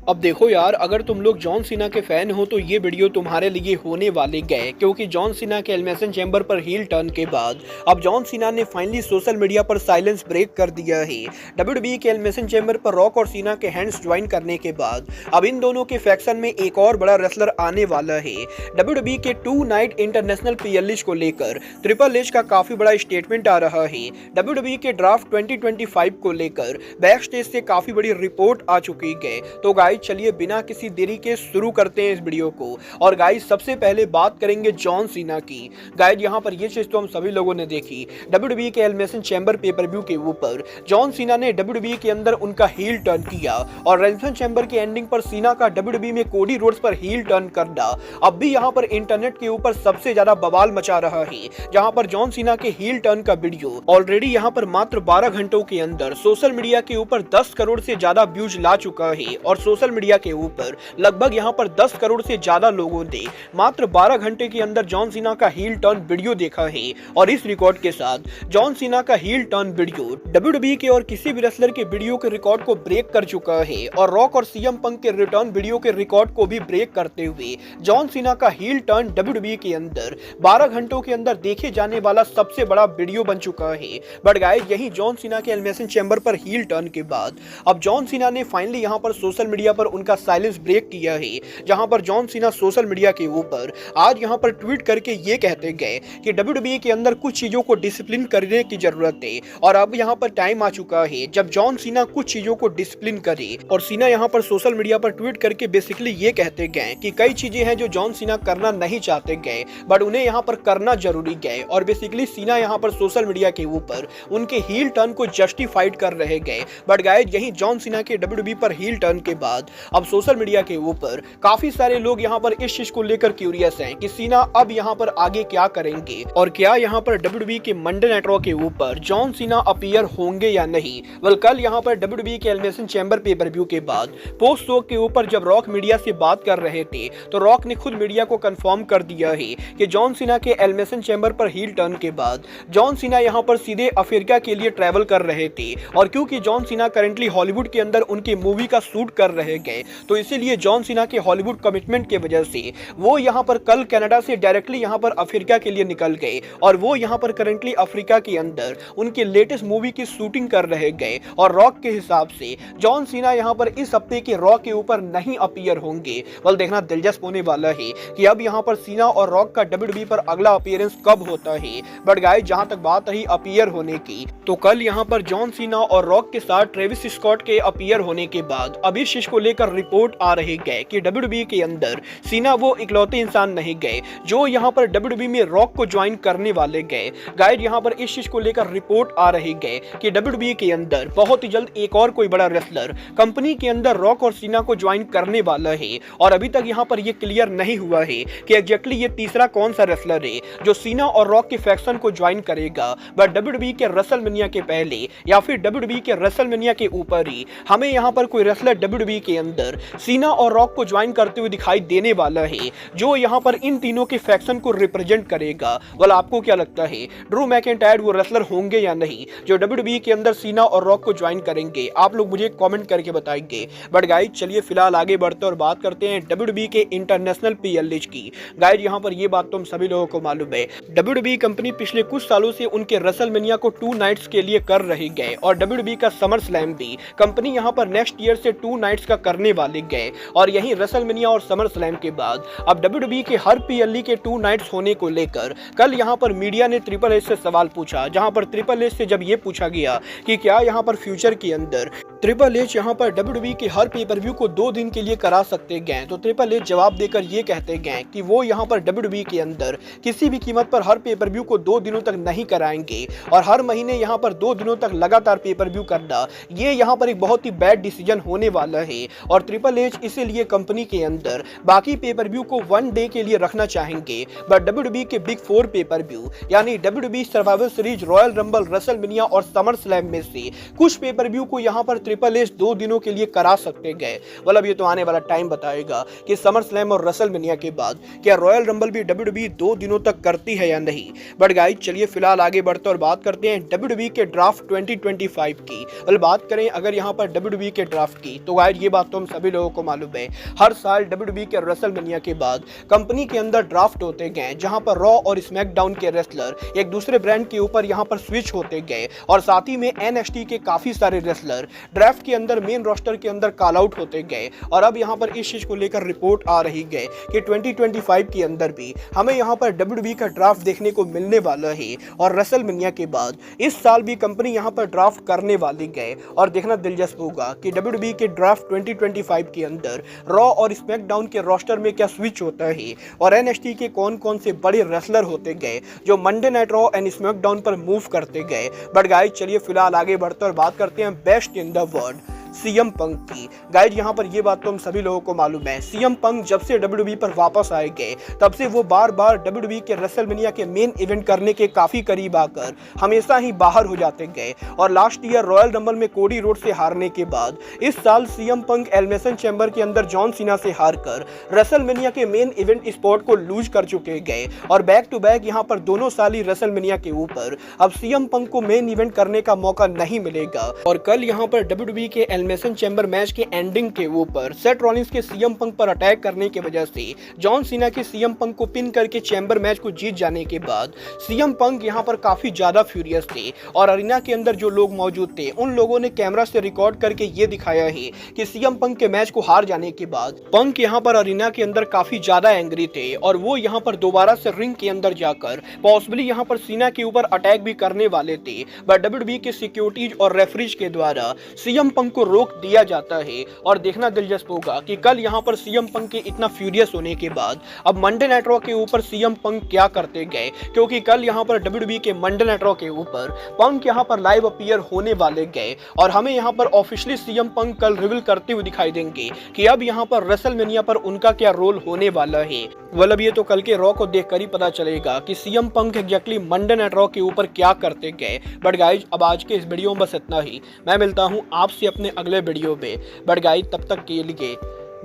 अब देखो यार, अगर तुम लोग जॉन सीना के फैन हो तो ये वीडियो तुम्हारे लिए होने वाले गए, क्योंकि जॉन सीना के एलिमिनेशन चैम्बर पर हील टर्न के बाद अब जॉन सीना ने फाइनली सोशल मीडिया पर साइलेंस ब्रेक कर दिया है। डब्ल्यूडब्ल्यूई के एलिमिनेशन चैम्बर पर रॉक और सीना के हैंड्स ज्वाइन करने के बाद अब इन दोनों के फैक्शन में एक और बड़ा रेसलर आने वाला है। डब्ल्यूडब्ल्यूई के 2 नाइट इंटरनेशनल पीएलएच को लेकर ट्रिपल एच का काफी बड़ा स्टेटमेंट आ रहा है। डब्ल्यूडब्ल्यूई के ड्राफ्ट 2025 को लेकर बैक स्टेज से काफी बड़ी रिपोर्ट आ चुकी है। तो गाइस चलिए बिना किसी देरी के शुरू करते हैं इस वीडियो को। और गाइस सबसे पहले बात करेंगे जॉन सीना की। गाइस यहाँ पर ये चीज तो हम सभी लोगों ने देखी, डब्ल्यूडब्ल्यूई के एलिमिनेशन चैम्बर पेपर व्यू के ऊपर जॉन सीना ने डब्ल्यूडब्ल्यूई के अंदर उनका हील टर्न किया और एलिमिनेशन चैम्बर के एंडिंग पर सीना का डब्ल्यूडब्ल्यूई में कोडी रोड्स पर हील टर्न करना अब भी यहाँ पर इंटरनेट के ऊपर सबसे ज्यादा बवाल मचा रहा है। जहाँ पर जॉन सीना के हील टर्न का वीडियो ऑलरेडी यहाँ पर मात्र 12 घंटों के अंदर सोशल मीडिया के ऊपर 10 करोड़ से ज्यादा व्यूज ला चुका है और सोशल मीडिया के ऊपर लगभग यहां पर 10 करोड़ से ज्यादा लोगों ने मात्र 12 घंटे के अंदर जॉन सीना का हील टर्न वीडियो देखा है। और इस रिकॉर्ड के साथ जॉन सीना का हील टर्न वीडियो डब्ल्यूडब्ल्यूई के और किसी भी रेसलर के वीडियो के रिकॉर्ड को ब्रेक कर चुका है और रॉक और सीएम पंक के रिटर्न वीडियो के रिकॉर्ड को भी ब्रेक करते हुए जॉन सीना का हील टर्न डब्ल्यूडब्ल्यूई के अंदर 12 घंटों के अंदर देखे जाने वाला सबसे बड़ा वीडियो बन चुका है। बट गाइस यही जॉन सीना के एलिमिनेशन चैम्बर पर हील टर्न के बाद अब जॉन सीना ने फाइनली यहां पर सोशल मीडिया पर उनका साइलेंस ब्रेक किया है। जहां पर जॉन सीना सोशल मीडिया के ऊपर आज यहां पर ट्वीट करके ये कहते गए कि डब्ल्यूडब्ल्यूई के अंदर कुछ चीजों को डिसिप्लिन करने की जरूरत है और अब यहां पर टाइम आ चुका है जब जॉन सीना कुछ चीजों को डिसिप्लिन करे। और सीना यहां पर सोशल मीडिया पर ट्वीट करके बेसिकली ये कहते गए कि कई चीजें हैं जो जॉन सीना करना नहीं चाहते गए बट उन्हें यहां पर करना जरूरी गए। और बेसिकली सीना यहां पर सोशल मीडिया के ऊपर उनके हील टर्न को जस्टिफाइड कर रहे गए। बट गाइस यही जॉन सीना के डब्ल्यूडब्ल्यूई पर हील टर्न के बाद अब सोशल मीडिया के ऊपर काफी सारे लोग यहाँ पर इस चीज को लेकर क्यूरियस हैं कि सीना अब यहाँ पर आगे क्या करेंगे और क्या यहाँ पर डब्ल्यूडब्ल्यूई के मंडे नाइट रॉ के ऊपर जॉन सीना अपीयर होंगे या नहीं। वेल कल यहाँ पर डब्ल्यूडब्ल्यूई के एलिमिनेशन चैम्बर पेपर व्यू के बाद पोस्ट शो के ऊपर जब रॉक मीडिया से बात कर रहे थे तो रॉक ने खुद मीडिया को कंफर्म कर दिया है कि जॉन सीना के एलिमिनेशन चैम्बर पर हील टर्न के बाद जॉन सीना यहाँ पर सीधे अफ्रीका के लिए ट्रैवल कर रहे थे। और क्योंकि जॉन सीना करेंटली हॉलीवुड के अंदर उनकी मूवी का शूट कर रहे गए तो इसीलिए जॉन सीना के हॉलीवुड कमिटमेंट की वजह से वो यहाँ पर कल कनाडा से डायरेक्टली यहाँ पर अफ्रीका के लिए निकल गए और वो यहाँ पर करेंटली अफ्रीका के अंदर उनके लेटेस्ट मूवी की शूटिंग कर रहे गए। और रॉक के हिसाब से जॉन सीना यहाँ पर इस हफ्ते के रॉक के ऊपर नहीं अपीयर होंगे। वेल देखना दिलचस्प होने वाला है कि अब यहाँ पर सीना और रॉक का डब्ल्यूडब्ल्यूई पर अगला अपीयरेंस कब होता है। बट गाइस जहां तक बात रही अपीयर होने की तो कल यहाँ पर जॉन सीना और रॉक के साथ ट्रेविस स्कॉट के अपीयर होने के बाद अब इस चीज को लेकर रिपोर्ट आ रही गए कि डब्ल्यूडब्ल्यूई के अंदर सीना वो इकलौते इंसान नहीं गए जो यहाँ पर डब्ल्यूडब्ल्यूई में रॉक को ज्वाइन करने वाले गए। गाइड यहाँ पर इस चीज को लेकर रिपोर्ट आ रही गए कि डब्ल्यूडब्ल्यूई के अंदर बहुत ही जल्द एक और कोई बड़ा रेसलर कंपनी के अंदर रॉक और सीना को ज्वाइन करने वाला है। और अभी तक यहाँ पर ये क्लियर नहीं हुआ है कि एग्जैक्टली ये तीसरा कौन सा रेसलर है जो सीना और रॉक के फैक्शन को ज्वाइन करेगा। बट डब्ल्यूडब्ल्यूई के रेसलमेनिया के पहले या फिर डब्ल्यूडब्ल्यूई के रेसलमेनिया के ऊपर ही हमें यहाँ पर कोई रेसलर डब्ल्यूडब्ल्यूई के अंदर सीना और रॉक को ज्वाइन करते हुए दिखाई देने वाला है जो यहाँ पर इन तीनों के फैक्शन को रिप्रेजेंट करेगा। वाला आपको क्या लगता है, ड्रू मैकिंटायर वो रेसलर होंगे या नहीं जो डब्ल्यूडब्ल्यूई के अंदर सीना और रॉक को ज्वाइन करेंगे? आप लोग मुझे कमेंट करके बताएंगे। बट गाइस चलिए फिलहाल आगे बढ़ते और बात करते हैं डब्ल्यूडब्ल्यूई के इंटरनेशनल पीएलएच की। गाइस यहाँ पर ये बात तो हम सभी लोगों को मालूम है, डब्ल्यूडब्ल्यूई कंपनी पिछले कुछ सालों से उनके रेसलमेनिया को 2 नाइट्स के लिए कर रही गए और डब्ल्यूडब्ल्यूई का समर स्लैम भी कंपनी यहाँ पर नेक्स्ट ईयर से 2 नाइट्स का करने वाले गए। और यही रेसलमेनिया और समर स्लैम के बाद अब डब्ल्यूडब्ल्यूई के हर पीएलई के 2 नाइट्स होने को लेकर कल यहाँ पर मीडिया ने ट्रिपल एच से सवाल पूछा। जहां पर ट्रिपल एच से जब ये पूछा गया कि क्या यहाँ पर फ्यूचर के अंदर ट्रिपल एच यहाँ पर डब्ल्यूडब्ल्यूई के हर पेपर व्यू को 2 दिन के लिए करा सकते गए तो ट्रिपल एच जवाब देकर ये कहते गए कि वो यहाँ पर डब्ल्यूडब्ल्यूई के अंदर किसी भी कीमत पर हर पेपर व्यू को 2 दिनों तक नहीं कराएंगे और हर महीने यहाँ पर 2 दिनों तक लगातार पेपर व्यू करना ये यहाँ पर एक बहुत ही बैड डिसीजन होने वाला है। और ट्रिपल एच इसीलिए कंपनी के अंदर बाकी पेपर व्यू को 1 डे के लिए रखना चाहेंगे। बट डब्ल्यूडब्ल्यूई के बिग 4 पेपर व्यू यानी WWE survival series, royal rumble, WrestleMania और समर स्लैम में से कुछ पेपर व्यू को यहाँ पर ट्रिपल एच 2 दिनों के लिए करा सकते गए। मतलब ये तो आने वाला टाइम बताएगा कि समर स्लैम और रेसलमेनिया के बाद क्या रॉयल रंबल भी WWE 2 दिनों तक करती है या नहीं। बट गाइस चलिए फिलहाल आगे बढ़ते और बात करते हैं WWE के ड्राफ्ट 2025 की। मतलब बात करें अगर यहाँ पर WWE के ड्राफ्ट की तो गाइस ये बात तो हम सभी लोगों को मालूम है, हर साल WWE के रेसलमेनिया के बाद कंपनी के अंदर ड्राफ्ट होते गए जहां पर रॉ और स्मैकडाउन के रेसलर एक दूसरे ब्रांड के ऊपर यहां पर स्विच होते गए और साथ ही में NXT के काफी सारे रेसलर ड्राफ्ट के अंदर मेन रोस्टर के अंदर कॉल आउट होते गए। और अब यहां पर इस चीज को लेकर रिपोर्ट आ रही है कि 2025 के अंदर भी हमें यहां पर WWE का ड्राफ्ट देखने को मिलने वाला है और रेसलमेनिया के बाद इस साल भी कंपनी यहां पर ड्राफ्ट करने वाली है। और देखना दिलचस्प होगा कि WWE के ड्राफ्ट 2025 के अंदर रॉ और स्मैकडाउन के रोस्टर में क्या स्विच होता है और NXT के कौन कौन से बड़े रेसलर होते गए जो Monday night raw and SmackDown पर मूव करते गए। बट गाइस चलिए फिलहाल आगे बढ़ते और बात करते हैं best in the world CM पंक की। गाइस यहाँ पर ये बात तो हम सभी लोगों को मालूम है, CM पंक जब से WWE पर वापस आए गए तब से वो बार बार WWE के रेसलमेनिया के मेन इवेंट करने के काफी करीब आकर हमेशा ही बाहर हो जाते गए। और लास्ट ईयर रॉयल रंबल में कोडी रोड से हारने के बाद इस साल CM पंक एलिमिनेशन चैम्बर के अंदर जॉन सीना से हारकर रेसलमेनिया के मेन इवेंट स्पॉट को लूज कर चुके गए। और बैक टू बैक यहाँ पर दोनों साल ही रेसलमेनिया के ऊपर अब CM पंक को मेन इवेंट करने का मौका नहीं मिलेगा। और कल यहाँ पर WWE के एलिमिनेशन चैम्बर मैच के एंडिंग के ऊपर सेथ रॉलिंस के CM पंक पर अटैक करने की वजह से जॉन सीना के CM पंक को पिन करके चैम्बर मैच को जीत जाने के बाद CM पंक यहां पर काफी ज्यादा फ्यूरियस थे। और अरीना के अंदर जो लोग मौजूद थे उन लोगों ने कैमरा से रिकॉर्ड करके ये दिखाया है कि CM पंक के मैच को हार जाने के बाद पंक यहां पर अरीना के अंदर काफी ज्यादा एंग्री थे और वो यहां पर दोबारा से रिंग के अंदर जाकर पॉसिबली यहां पर सीना के ऊपर अटैक भी करने वाले थे। बट WWE के सिक्योरिटीज और रेफरीज के द्वारा CM पंक को रोक दिया जाता है। और देखना दिलचस्प होगा कि कल यहां पर CM पंक के इतना फ्यूरियस होने के बाद अब मंडे नाइट रॉ के ऊपर CM पंक क्या करते गए, क्योंकि कल यहां पर WWE के मंडे नाइट रॉ के ऊपर पंक यहां पर लाइव अपीयर होने वाले गए और हमें यहां पर ऑफिशियली CM पंक कल रिवील करते हुए दिखाई देंगे कि अब यहां पर रेसलमेनिया पर उनका क्या रोल होने वाला है। मतलब ये तो कल के रॉ को देखकर ही पता चलेगा कि CM पंक एग्जैक्टली मंडे नाइट रॉ के ऊपर क्या करते गए। बट गाइज अब आज के इस वीडियो में बस इतना ही। मैं मिलता हूं आपसे अपने अगले वीडियो में। बट गाइज तब तक के लिए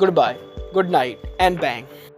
good bye, good night and bang.